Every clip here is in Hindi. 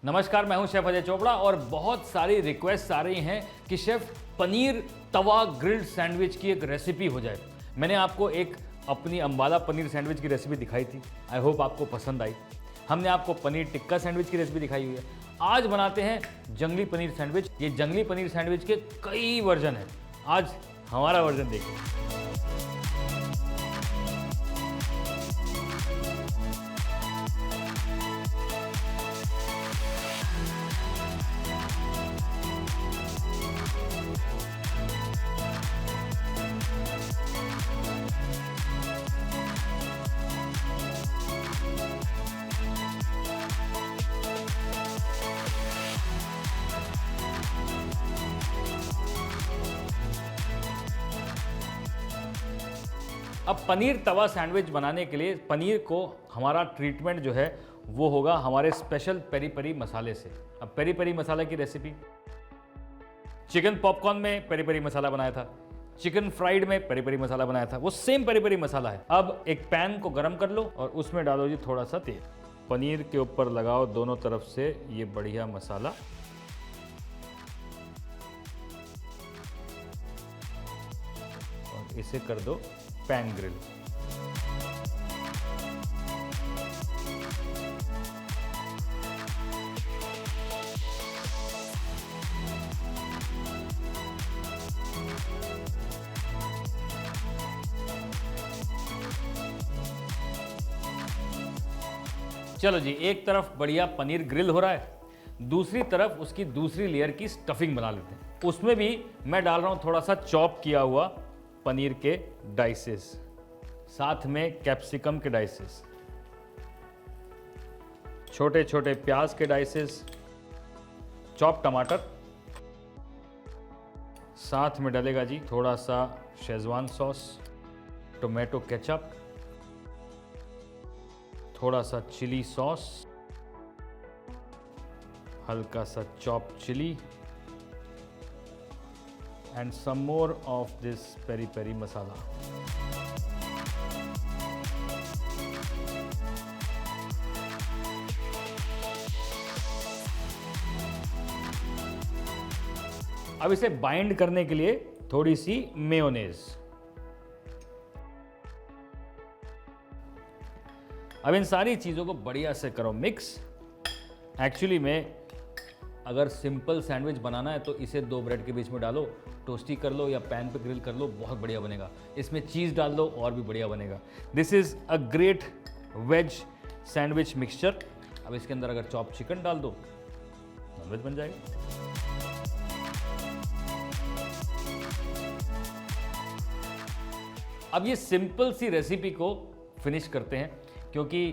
नमस्कार, मैं हूं शेफ अजय चोपड़ा और बहुत सारी रिक्वेस्ट आ रही हैं कि शेफ पनीर तवा ग्रिल्ड सैंडविच की एक रेसिपी हो जाए। मैंने आपको एक अपनी अंबाला पनीर सैंडविच की रेसिपी दिखाई थी। आई होप आपको पसंद आई। हमने आपको पनीर टिक्का सैंडविच की रेसिपी दिखाई हुई है। आज बनाते हैं जंगली पनीर सैंडविच। ये जंगली पनीर सैंडविच के कई वर्जन हैं। आज हमारा वर्जन देखिए। अब पनीर तवा सैंडविच बनाने के लिए पनीर को हमारा ट्रीटमेंट जो है वो होगा हमारे स्पेशल पेरी पेरी मसाले से। अब पेरी पेरी मसाला की रेसिपी, चिकन पॉपकॉर्न में पेरी पेरी मसाला बनाया था, चिकन फ्राइड में पेरी पेरी मसाला बनाया था, वो सेम पेरी पेरी मसाला है। अब एक पैन को गर्म कर लो और उसमें डालो जी थोड़ा सा तेल। पनीर के ऊपर लगाओ दोनों तरफ से ये बढ़िया मसाला। और इसे कर दो पैन ग्रिल। चलो जी, एक तरफ बढ़िया पनीर ग्रिल हो रहा है, दूसरी तरफ उसकी दूसरी लेयर की स्टफिंग बना लेते हैं। उसमें भी मैं डाल रहा हूं थोड़ा सा चॉप किया हुआ पनीर के डाइसेस, साथ में कैप्सिकम के डाइसेस, छोटे छोटे प्याज के डाइसेस, चॉप टमाटर, साथ में डालेगा जी थोड़ा सा शेजवान सॉस, टोमेटो केचप, थोड़ा सा चिली सॉस, हल्का सा chop chilli and some more of this peri peri masala. अब इसे बाइंड करने के लिए थोड़ी सी मेयोनेज। अब इन सारी चीजों को बढ़िया से करो मिक्स। एक्चुअली में अगर सिंपल सैंडविच बनाना है तो इसे दो ब्रेड के बीच में डालो, टोस्टी कर लो या पैन पे ग्रिल कर लो, बहुत बढ़िया बनेगा। इसमें चीज़ डाल दो और भी बढ़िया बनेगा। This is a great veg sandwich mixture. अब इसके अंदर अगर चॉप चिकन डाल दो, नॉनवेज बन जाएगा। अब ये सिंपल सी रेसिपी को फिनिश करते हैं, क्योंकि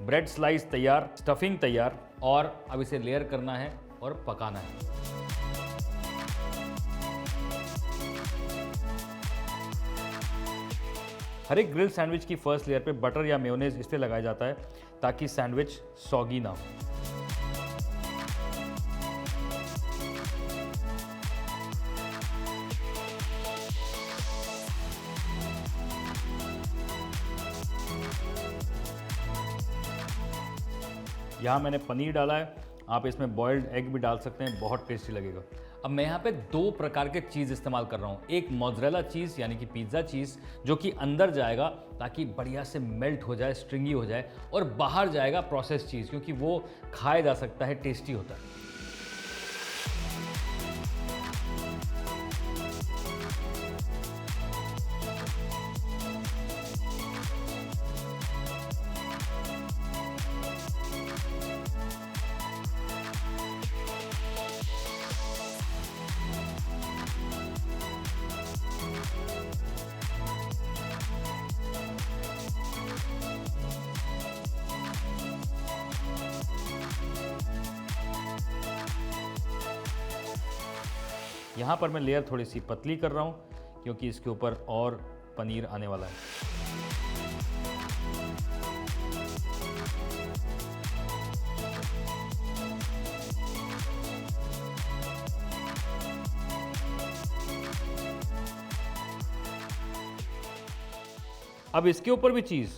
ब्रेड स्लाइस तैयार, स्टफिंग तैयार, और अब इसे लेयर करना है और पकाना है। हर एक ग्रिल सैंडविच की फर्स्ट लेयर पे बटर या मेयोनेज इसलिए लगाया जाता है ताकि सैंडविच सॉगी ना हो। यहाँ मैंने पनीर डाला है, आप इसमें बॉइल्ड एग भी डाल सकते हैं, बहुत टेस्टी लगेगा। अब मैं यहाँ पे दो प्रकार के चीज़ इस्तेमाल कर रहा हूँ। एक मोज़रेला चीज़ यानी कि पिज़्ज़ा चीज़, जो कि अंदर जाएगा ताकि बढ़िया से मेल्ट हो जाए, स्ट्रिंगी हो जाए, और बाहर जाएगा प्रोसेस चीज़, क्योंकि वो खाया जा सकता है, टेस्टी होता है। यहाँ पर मैं लेयर थोड़ी सी पतली कर रहा हूँ क्योंकि इसके ऊपर और पनीर आने वाला है। अब इसके ऊपर भी चीज़,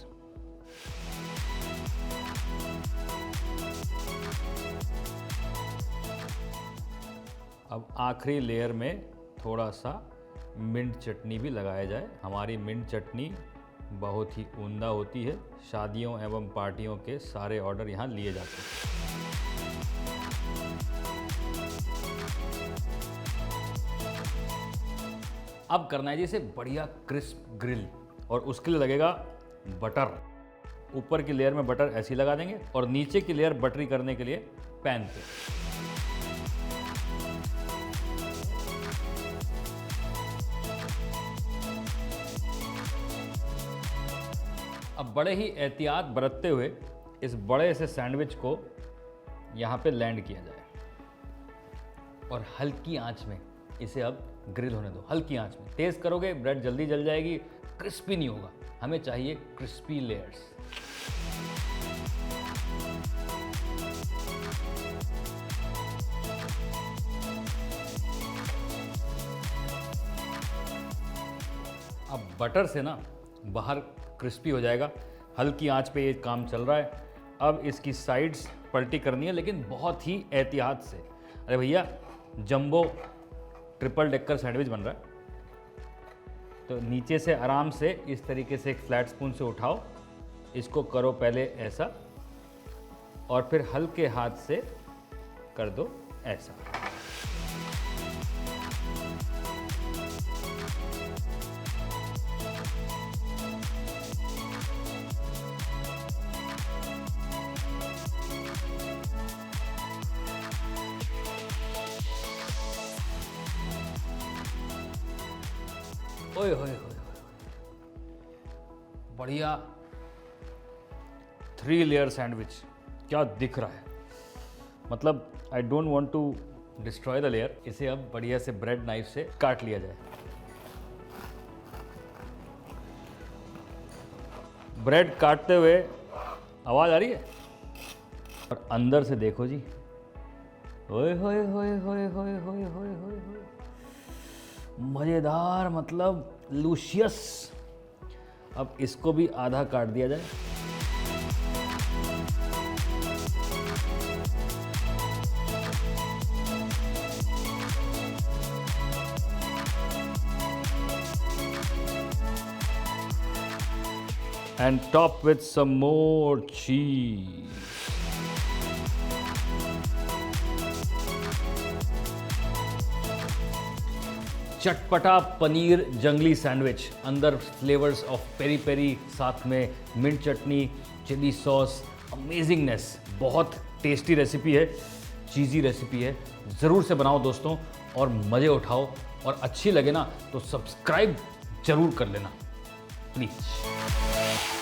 अब आखिरी लेयर में थोड़ा सा मिंट चटनी भी लगाया जाए। हमारी मिंट चटनी बहुत ही उम्दा होती है। शादियों एवं पार्टियों के सारे ऑर्डर यहाँ लिए जाते हैं। अब करना है जी इसे बढ़िया क्रिस्प ग्रिल, और उसके लिए लगेगा बटर। ऊपर की लेयर में बटर ऐसी लगा देंगे और नीचे की लेयर बटरी करने के लिए पैन पे। अब बड़े ही एहतियात बरतते हुए इस बड़े से सैंडविच को यहाँ पे लैंड किया जाए और हल्की आंच में इसे अब ग्रिल होने दो। हल्की आंच में, तेज करोगे ब्रेड जल्दी जल जाएगी, क्रिस्पी नहीं होगा। हमें चाहिए क्रिस्पी लेयर्स। अब बटर से ना बाहर क्रिस्पी हो जाएगा। हल्की आंच पे ये काम चल रहा है। अब इसकी साइड्स पलटी करनी है, लेकिन बहुत ही एहतियात से। अरे भैया, जंबो ट्रिपल डेकर सैंडविच बन रहा है, तो नीचे से आराम से इस तरीके से एक फ्लैट स्पून से उठाओ। इसको करो पहले ऐसा और फिर हल्के हाथ से कर दो ऐसा। ओए होए होए, बढ़िया 3 लेयर सैंडविच क्या दिख रहा है। मतलब I don't want to destroy the layer. इसे अब बढ़िया से ब्रेड नाइफ से काट लिया जाए। ब्रेड काटते हुए आवाज आ रही है, और अंदर से देखो जी, ओए होए होए होए होए होए होए होए, मज़ेदार, मतलब लूशियस। अब इसको भी आधा काट दिया जाए। And top with some more cheese. चटपटा पनीर जंगली सैंडविच, अंदर फ्लेवर्स ऑफ पेरी पेरी, साथ में मिंट चटनी, चिली सॉस, अमेजिंगनेस। बहुत टेस्टी रेसिपी है, चीज़ी रेसिपी है। ज़रूर से बनाओ दोस्तों और मज़े उठाओ। और अच्छी लगे ना तो सब्सक्राइब ज़रूर कर लेना प्लीज़।